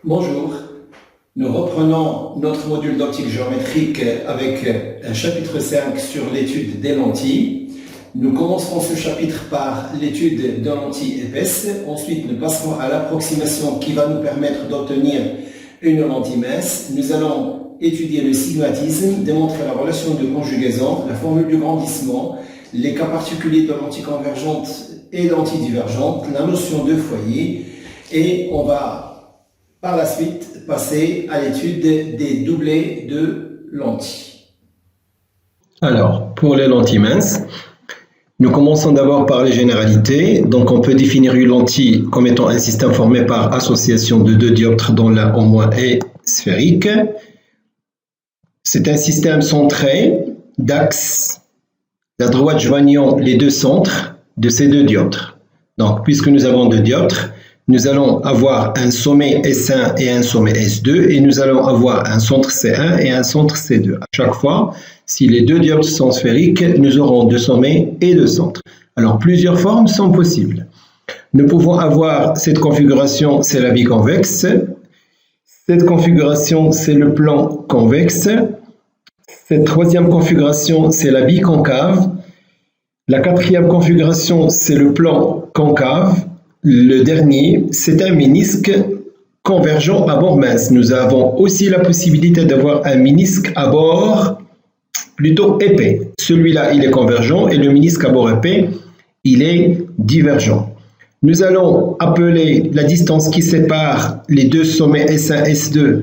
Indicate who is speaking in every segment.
Speaker 1: Bonjour, nous reprenons notre module d'optique géométrique avec un chapitre 5 sur l'étude des lentilles. Nous commencerons ce chapitre par l'étude de lentilles épaisses. Ensuite, nous passerons à l'approximation qui va nous permettre d'obtenir une lentille mince. Nous allons étudier le stigmatisme, démontrer la relation de conjugaison, la formule du grandissement, les cas particuliers de lentilles convergentes et lentilles divergentes, la notion de foyer, et on va par la suite passer à l'étude des doublés de lentilles.
Speaker 2: Alors, pour les lentilles minces, nous commençons d'abord par les généralités. Donc, on peut définir une lentille comme étant un système formé par association de deux dioptres dont l'un au moins est sphérique. C'est un système centré d'axes, la droite joignant les deux centres de ces deux dioptres. Donc, puisque nous avons deux dioptres, nous allons avoir un sommet S1 et un sommet S2 et nous allons avoir un centre C1 et un centre C2. À chaque fois, si les deux dioptres sont sphériques, nous aurons deux sommets et deux centres. Alors, plusieurs formes sont possibles. Nous pouvons avoir cette configuration, c'est la biconvexe. Cette configuration, c'est le plan convexe. Cette troisième configuration, c'est la biconcave. La quatrième configuration, c'est le plan concave. Le dernier, c'est un ménisque convergent à bord mince. Nous avons aussi la possibilité d'avoir un ménisque à bord plutôt épais. Celui-là, il est convergent et le ménisque à bord épais, il est divergent. Nous allons appeler la distance qui sépare les deux sommets S1 et S2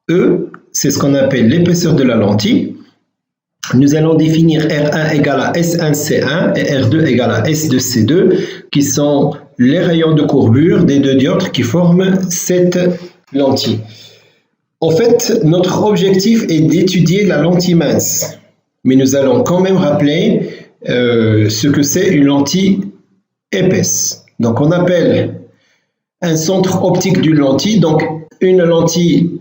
Speaker 2: E. C'est ce qu'on appelle l'épaisseur de la lentille. Nous allons définir R1 égale à S1C1 et R2 égale à S2C2 qui sont les rayons de courbure des deux dioptres qui forment cette lentille. En fait, notre objectif est d'étudier la lentille mince, mais nous allons quand même rappeler ce que c'est une lentille épaisse. Donc, on appelle un centre optique d'une lentille. Donc, une lentille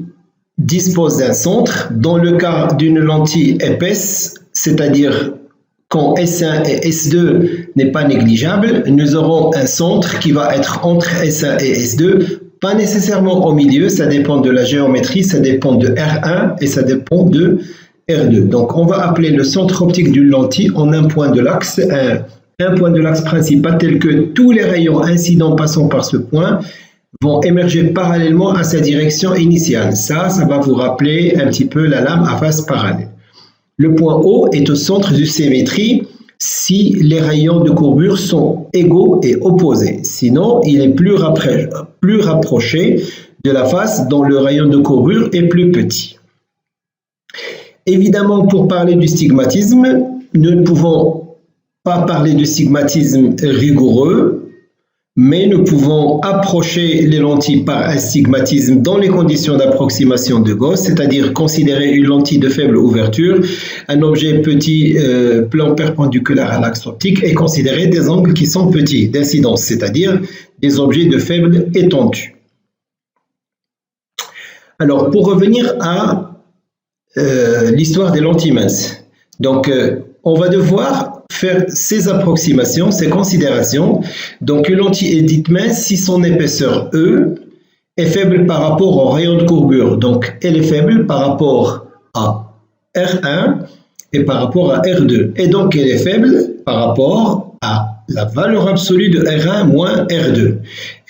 Speaker 2: dispose d'un centre. Dans le cas d'une lentille épaisse, c'est-à-dire quand S1 et S2 n'est pas négligeable, nous aurons un centre qui va être entre S1 et S2, pas nécessairement au milieu, ça dépend de la géométrie, ça dépend de R1 et ça dépend de R2. Donc on va appeler le centre optique d'une lentille en un point de l'axe, un point de l'axe principal tel que tous les rayons incidents passant par ce point vont émerger parallèlement à sa direction initiale. Ça va vous rappeler un petit peu la lame à face parallèle. Le point O est au centre de symétrie si les rayons de courbure sont égaux et opposés. Sinon, il est plus rapproché de la face dont le rayon de courbure est plus petit. Évidemment, pour parler du stigmatisme, nous ne pouvons pas parler de stigmatisme rigoureux, mais nous pouvons approcher les lentilles par un stigmatisme dans les conditions d'approximation de Gauss, c'est-à-dire considérer une lentille de faible ouverture, un objet petit plan perpendiculaire à l'axe optique et considérer des angles qui sont petits d'incidence, c'est-à-dire des objets de faible étendue. Alors, pour revenir à l'histoire des lentilles minces, donc on va devoir faire ces approximations, ces considérations. Donc, une lentille est dite mince si son épaisseur E est faible par rapport au rayon de courbure. Donc, elle est faible par rapport à R1 et par rapport à R2. Et donc, elle est faible par rapport à la valeur absolue de R1 moins R2.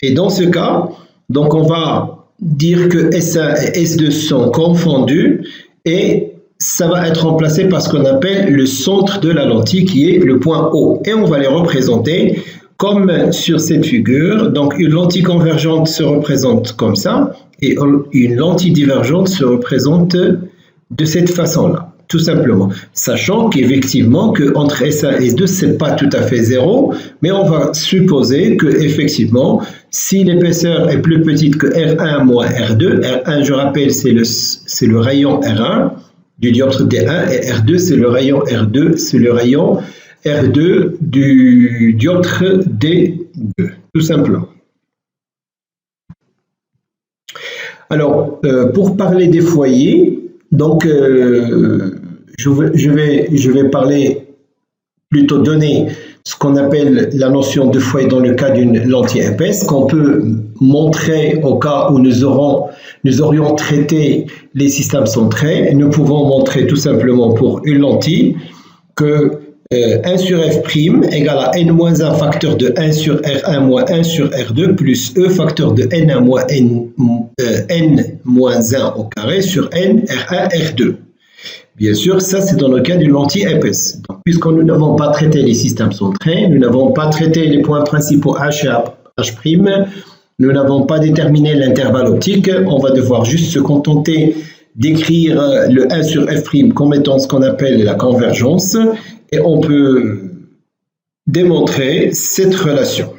Speaker 2: Et dans ce cas, donc on va dire que S1 et S2 sont confondus et ça va être remplacé par ce qu'on appelle le centre de la lentille qui est le point O. Et on va les représenter comme sur cette figure. Donc une lentille convergente se représente comme ça et une lentille divergente se représente de cette façon-là, tout simplement. Sachant qu'effectivement entre S1 et S2, ce n'est pas tout à fait zéro, mais on va supposer qu'effectivement, si l'épaisseur est plus petite que R1 moins R2, R1, je rappelle, c'est le rayon R1, du dioptre D1 et R2 c'est le rayon R2, c'est le rayon R2 du dioptre D2, tout simplement. Alors, pour parler des foyers, donc je vais parler plutôt donner ce qu'on appelle la notion de foyer dans le cas d'une lentille épaisse, qu'on peut montrer au cas où nous aurions traité les systèmes centrés. Nous pouvons montrer tout simplement pour une lentille que 1 sur f' égale à n-1 facteur de 1 sur r1 moins 1 sur r2 plus e facteur de n1 moins n-1 au carré sur n r1 r2. Bien sûr, ça c'est dans le cas d'une lentille épaisse. Donc, puisque nous n'avons pas traité les systèmes centrés, nous n'avons pas traité les points principaux h et h', nous n'avons pas déterminé l'intervalle optique, on va devoir juste se contenter d'écrire le 1 sur f' comme étant ce qu'on appelle la convergence, et on peut démontrer cette relation.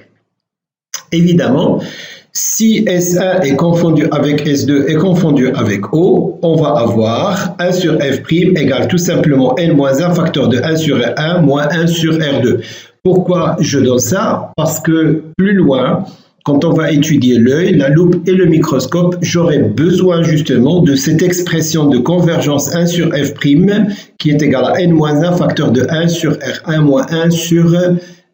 Speaker 2: Évidemment, si S1 est confondu avec S2 et confondu avec O, on va avoir 1 sur f' égale tout simplement n-1 facteur de 1 sur R1 moins 1 sur R2. Pourquoi je donne ça? Parce que plus loin, quand on va étudier l'œil, la loupe et le microscope, j'aurai besoin justement de cette expression de convergence 1 sur f' qui est égale à n-1 facteur de 1 sur R1 moins 1 sur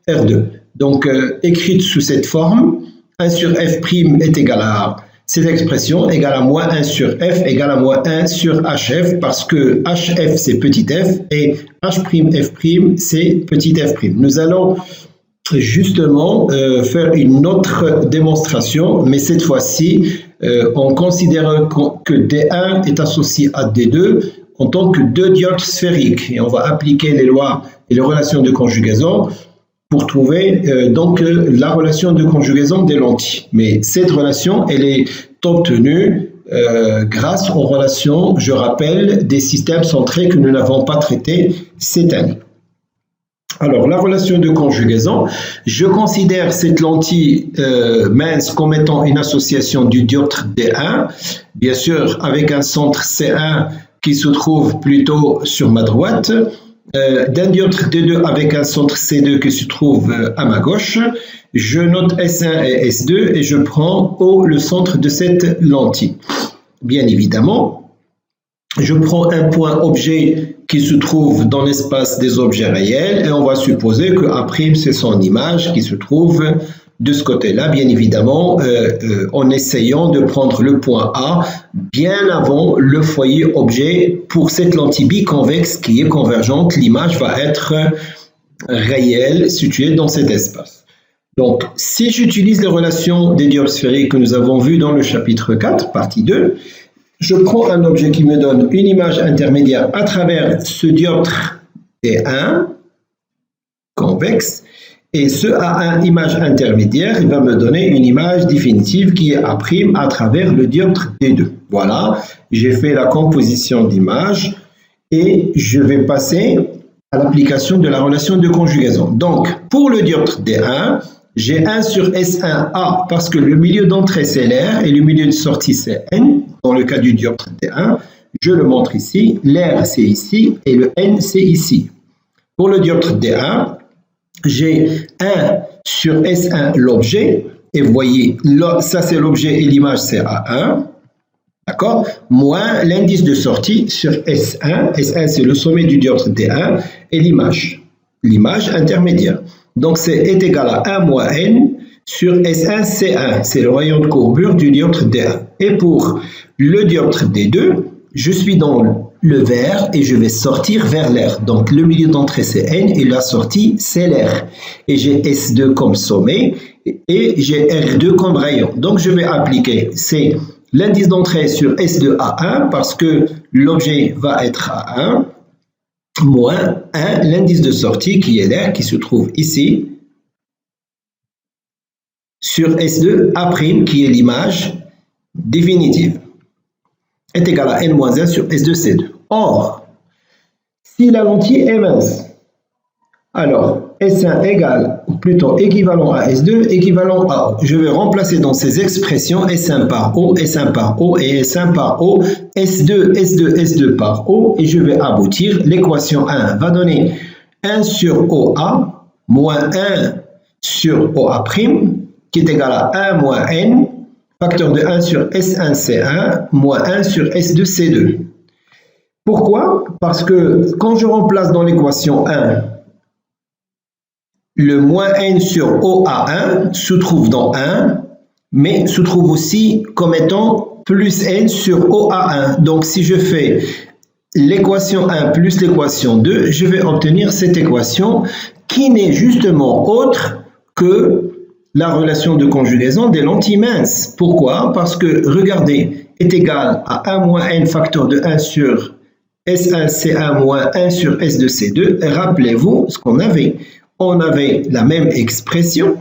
Speaker 2: R2. Donc, écrite sous cette forme, 1 sur f' est égal à cette expression égale à moins 1 sur f égale à moins 1 sur hf parce que hf c'est petit f et h'f' c'est petit f'. Nous allons justement faire une autre démonstration, mais cette fois-ci on considère que D1 est associé à D2 en tant que deux dioptres sphériques et on va appliquer les lois et les relations de conjugaison pour trouver donc la relation de conjugaison des lentilles. Mais cette relation, elle est obtenue grâce aux relations, je rappelle, des systèmes centrés que nous n'avons pas traités cette année. Alors, la relation de conjugaison, je considère cette lentille mince comme étant une association du dioptre D1, bien sûr avec un centre C1 qui se trouve plutôt sur ma droite, d'un dioptre D2 avec un centre C2 qui se trouve à ma gauche. Je note S1 et S2 et je prends O le centre de cette lentille. Bien évidemment, je prends un point objet qui se trouve dans l'espace des objets réels et on va supposer que A' c'est son image qui se trouve de ce côté-là, bien évidemment, en essayant de prendre le point A bien avant le foyer objet pour cette lentille biconvexe qui est convergente. L'image va être réelle, située dans cet espace. Donc, si j'utilise les relations des dioptres sphériques que nous avons vues dans le chapitre 4, partie 2, je prends un objet qui me donne une image intermédiaire à travers ce dioptre T1, convexe, et ce A1 image intermédiaire, il va me donner une image définitive qui est A' à travers le dioptre D2. Voilà, j'ai fait la composition d'images et je vais passer à l'application de la relation de conjugaison. Donc, pour le dioptre D1, j'ai 1 sur S1A parce que le milieu d'entrée c'est l'air et le milieu de sortie c'est N. Dans le cas du dioptre D1, je le montre ici. L'air c'est ici et le N c'est ici. Pour le dioptre D1, j'ai 1 sur S1 l'objet, et vous voyez, là, ça c'est l'objet et l'image c'est A1, d'accord, moins l'indice de sortie sur S1, S1 c'est le sommet du dioptre D1, et l'image intermédiaire. Donc c'est est égal à 1 moins N sur S1 C1, c'est le rayon de courbure du dioptre D1. Et pour le dioptre D2, je suis dans le vert et je vais sortir vers l'air. Donc le milieu d'entrée c'est N et la sortie c'est l'air. Et j'ai S2 comme sommet et j'ai R2 comme rayon. Donc je vais appliquer l'indice d'entrée sur S2A1 parce que l'objet va être A1 moins 1 l'indice de sortie qui est l'air qui se trouve ici sur S2A' qui est l'image définitive est égal à N-1 sur S2C2. Or, si la lentille est mince, alors S1 égale, ou plutôt équivalent à S2, équivalent à O. Je vais remplacer dans ces expressions S1 par O, S1 par O et S1 par O, S2, S2, S2 par O, et je vais aboutir. L'équation 1 va donner 1 sur OA moins 1 sur OA', qui est égal à 1 moins N, facteur de 1 sur S1C1 moins 1 sur S2C2. Pourquoi? Parce que quand je remplace dans l'équation 1 le moins n sur OA1 se trouve dans 1, mais se trouve aussi comme étant plus n sur OA1. Donc, si je fais l'équation 1 plus l'équation 2, je vais obtenir cette équation qui n'est justement autre que la relation de conjugaison des lentilles minces. Pourquoi? Parce que, regardez, est égal à 1 moins n facteur de 1 sur S1C1 moins 1 sur S2C2. Rappelez-vous ce qu'on avait. On avait la même expression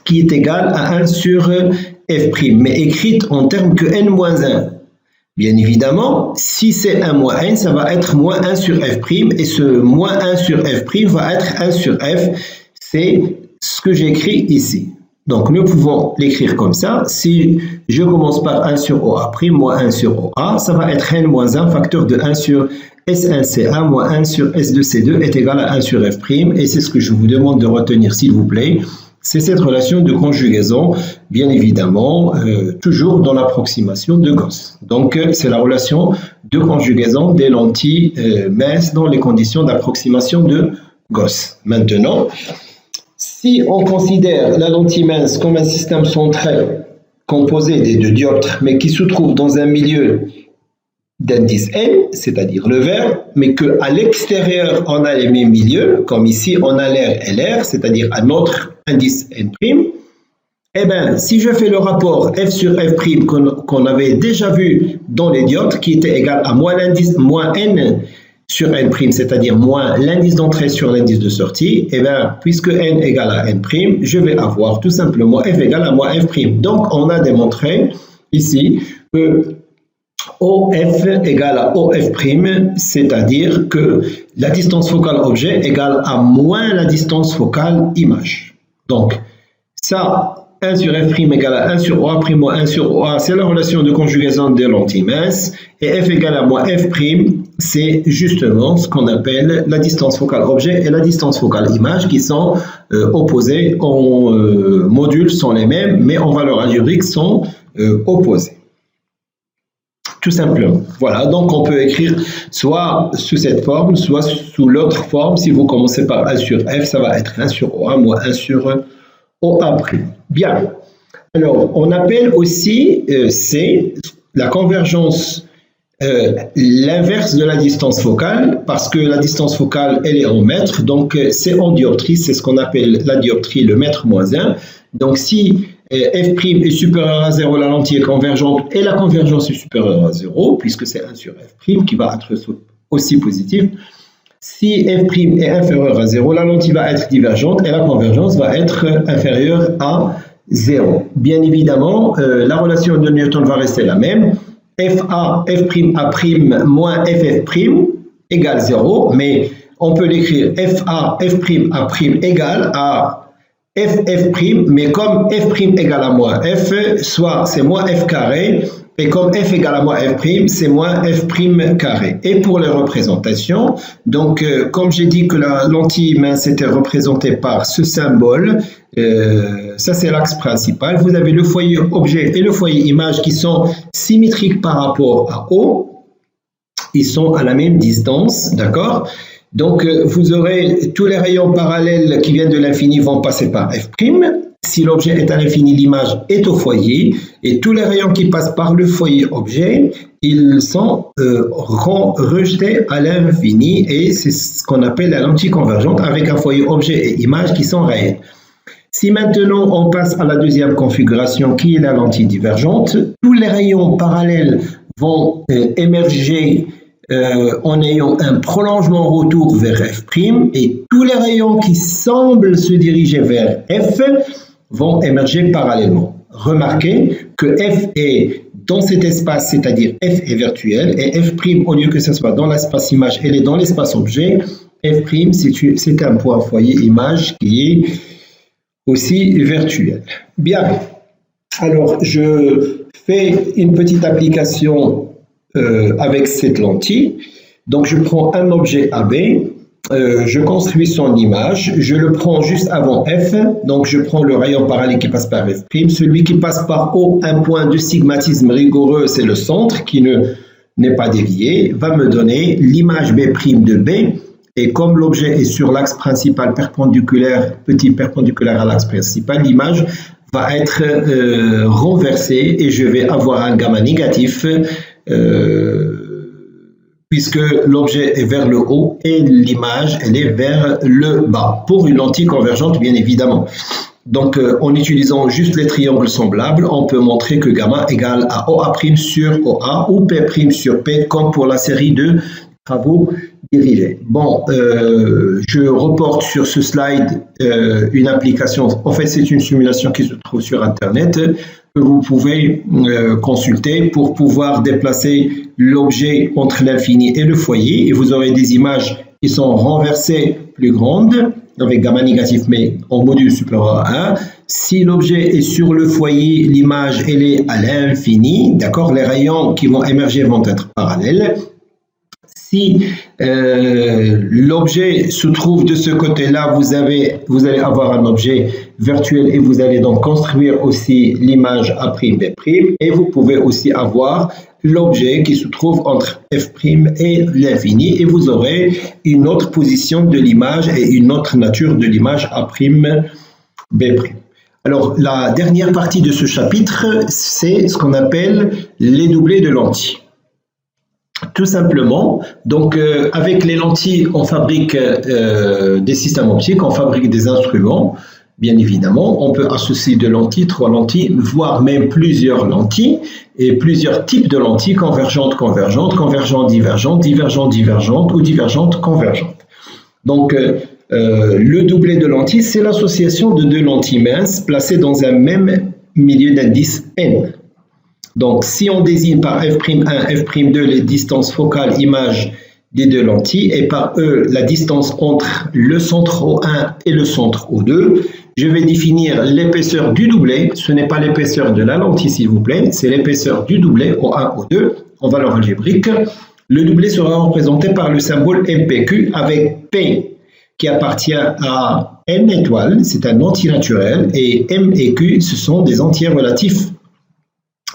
Speaker 2: qui est égale à 1 sur f', mais écrite en termes que n moins 1. Bien évidemment, si c'est 1 moins n, ça va être moins 1 sur f', et ce moins 1 sur f' va être 1 sur f. C'est ce que j'écris ici. Donc, nous pouvons l'écrire comme ça. Si je commence par 1 sur OA', moins 1 sur OA, ça va être n moins 1 facteur de 1 sur S1C1 moins 1 sur S2C2 est égal à 1 sur f'. Et c'est ce que je vous demande de retenir, s'il vous plaît. C'est cette relation de conjugaison, bien évidemment, toujours dans l'approximation de Gauss. Donc, c'est la relation de conjugaison des lentilles minces dans les conditions d'approximation de Gauss. Maintenant, si on considère la lentille mince comme un système centré composé des deux dioptres, mais qui se trouve dans un milieu d'indice n, c'est-à-dire le vert, mais qu'à l'extérieur, on a les mêmes milieux, comme ici, on a l'air et l'air, c'est-à-dire à notre indice n', eh bien, si je fais le rapport f sur f' qu'on avait déjà vu dans les dioptres, qui était égal à moins n sur n', c'est-à-dire moins l'indice d'entrée sur l'indice de sortie, eh bien, puisque n égale à n', je vais avoir tout simplement f égale à moins f'. Donc, on a démontré ici que OF égale à OF', c'est-à-dire que la distance focale objet égale à moins la distance focale image. Donc, ça, 1 sur f' égale à 1 sur OA' moins 1 sur OA, c'est la relation de conjugaison des lentilles minces, et f égale à moins f', c'est justement ce qu'on appelle la distance focale objet et la distance focale image qui sont opposées en modules, sont les mêmes, mais en valeur algébrique sont opposées. Tout simplement. Voilà, donc on peut écrire soit sous cette forme, soit sous l'autre forme. Si vous commencez par 1 sur f, ça va être 1 sur OA moins 1 sur OA'. Bien. Alors, on appelle aussi C la convergence, l'inverse de la distance focale, parce que la distance focale, elle est en mètres, donc c'est en dioptrie, c'est ce qu'on appelle la dioptrie, le mètre moins 1. Donc, si f' est supérieur à 0, la lentille est convergente et la convergence est supérieure à 0, puisque c'est 1 sur f' qui va être aussi positif. Si f' est inférieur à 0, la lentille va être divergente et la convergence va être inférieure à 0. Bien évidemment, la relation de Newton va rester la même. FA, F'A' moins FF' égale 0, mais on peut l'écrire FA, F'A' égale à FF', mais comme F' égale à moins F, soit c'est moins F carré, et comme F égale à moins F', c'est moins F' carré. Et pour les représentations, donc comme j'ai dit que la lentille mince était représentée par ce symbole, ça c'est l'axe principal, vous avez le foyer objet et le foyer image qui sont symétriques par rapport à O, ils sont à la même distance, d'accord? Donc, vous aurez tous les rayons parallèles qui viennent de l'infini vont passer par F'. Si l'objet est à l'infini, l'image est au foyer. Et tous les rayons qui passent par le foyer objet, ils sont rejetés à l'infini. Et c'est ce qu'on appelle la lentille convergente avec un foyer objet et image qui sont réels. Si maintenant on passe à la deuxième configuration qui est la lentille divergente, tous les rayons parallèles vont émerger en ayant un prolongement retour vers F' et tous les rayons qui semblent se diriger vers F vont émerger parallèlement. Remarquez que F est dans cet espace, c'est-à-dire F est virtuel et F', au lieu que ce soit dans l'espace image, elle est dans l'espace objet. F', c'est un point foyer image qui est aussi virtuel. Bien, alors je fais une petite application avec cette lentille. Donc je prends un objet AB, je construis son image, je le prends juste avant F, donc je prends le rayon parallèle qui passe par F', celui qui passe par O, un point de stigmatisme rigoureux, c'est le centre qui n'est pas dévié, va me donner l'image B' de B Et comme l'objet est sur l'axe principal perpendiculaire, petit perpendiculaire à l'axe principal, l'image va être renversée et je vais avoir un gamma négatif puisque l'objet est vers le haut et l'image elle est vers le bas, pour une lentille convergente bien évidemment. Donc en utilisant juste les triangles semblables, on peut montrer que gamma égale à OA' sur OA ou P' sur P, comme pour la série de travaux dirigés. Bon, je reporte sur ce slide une application, en fait c'est une simulation qui se trouve sur Internet, que vous pouvez consulter pour pouvoir déplacer l'objet entre l'infini et le foyer, et vous aurez des images qui sont renversées plus grandes, avec gamma négatif, mais en module supérieur à 1. Si l'objet est sur le foyer, l'image elle est à l'infini, d'accord? Les rayons qui vont émerger vont être parallèles. Si l'objet se trouve de ce côté-là, vous allez avoir un objet virtuel et vous allez donc construire aussi l'image A'B', et vous pouvez aussi avoir l'objet qui se trouve entre F' et l'infini, et vous aurez une autre position de l'image et une autre nature de l'image A'B'. Alors, la dernière partie de ce chapitre, c'est ce qu'on appelle les doublés de lentilles. Tout simplement, donc avec les lentilles, on fabrique des systèmes optiques, on fabrique des instruments, bien évidemment. On peut associer deux lentilles, trois lentilles, voire même plusieurs lentilles, et plusieurs types de lentilles, convergentes, convergentes, convergentes, divergentes, divergentes, divergentes ou divergentes, convergentes. Donc, le doublé de lentilles, c'est l'association de deux lentilles minces placées dans un même milieu d'indice n. Donc, si on désigne par F'1, F'2 les distances focales images des deux lentilles et par E la distance entre le centre O1 et le centre O2, je vais définir l'épaisseur du doublet. Ce n'est pas l'épaisseur de la lentille, s'il vous plaît, c'est l'épaisseur du doublet O1, O2 en valeur algébrique. Le doublet sera représenté par le symbole MPQ avec P qui appartient à N étoile, c'est un entier naturel, et M et Q, ce sont des entiers relatifs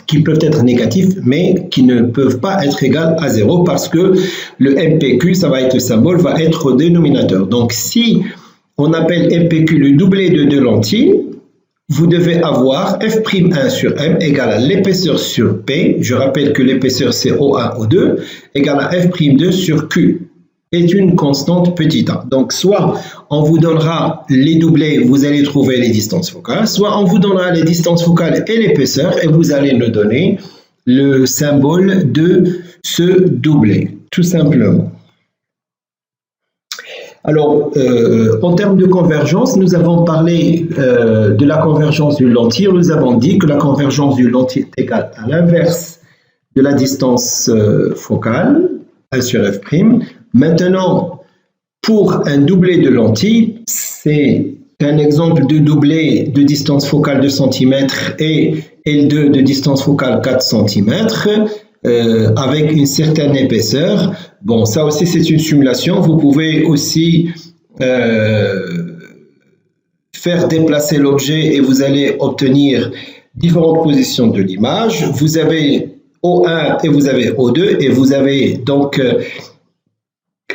Speaker 2: qui peuvent être négatifs, mais qui ne peuvent pas être égales à 0 parce que le MPQ, ça va être le symbole, va être au dénominateur. Donc, si on appelle MPQ le doublet de deux lentilles, vous devez avoir F'1 sur M égale à l'épaisseur sur P, je rappelle que l'épaisseur c'est O1, O2, égale à F'2 sur Q, est une constante petit a. Donc, soit on vous donnera les doublés, vous allez trouver les distances focales, soit on vous donnera les distances focales et l'épaisseur, et vous allez nous donner le symbole de ce doublet, tout simplement. Alors, en termes de convergence, nous avons parlé de la convergence d'une lentille. Nous avons dit que la convergence d'une lentille est égale à l'inverse de la distance focale, 1 sur F'. Maintenant, pour un doublet de lentille, c'est un exemple de doublet de distance focale 2 cm et L2 de distance focale 4 cm avec une certaine épaisseur. Bon, ça aussi c'est une simulation. Vous pouvez aussi faire déplacer l'objet et vous allez obtenir différentes positions de l'image. Vous avez O1 et vous avez O2 et vous avez donc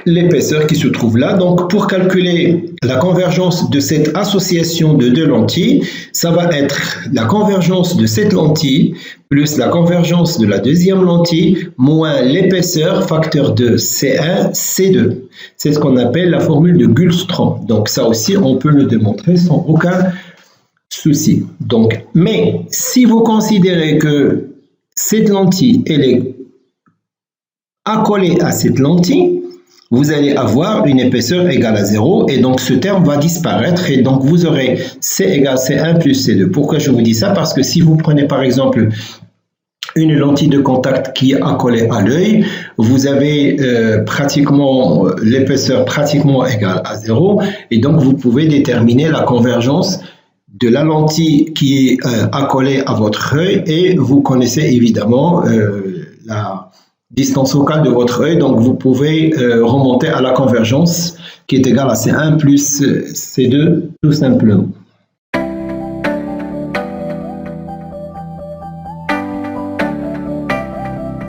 Speaker 2: l'épaisseur qui se trouve là. Donc, pour calculer la convergence de cette association de deux lentilles, ça va être la convergence de cette lentille plus la convergence de la deuxième lentille moins l'épaisseur facteur de C1, C2. C'est ce qu'on appelle la formule de Gullström. Donc, ça aussi, on peut le démontrer sans aucun souci. Donc, mais si vous considérez que cette lentille, elle est accolée à cette lentille, vous allez avoir une épaisseur égale à 0 et donc ce terme va disparaître et donc vous aurez C égale C1 plus C2. Pourquoi je vous dis ça? Parce que si vous prenez par exemple une lentille de contact qui est accolée à l'œil, vous avez pratiquement l'épaisseur pratiquement égale à 0 et donc vous pouvez déterminer la convergence de la lentille qui est accolée à votre œil et vous connaissez évidemment la distance focale de votre œil, donc vous pouvez remonter à la convergence qui est égale à C1 plus C2 tout simplement.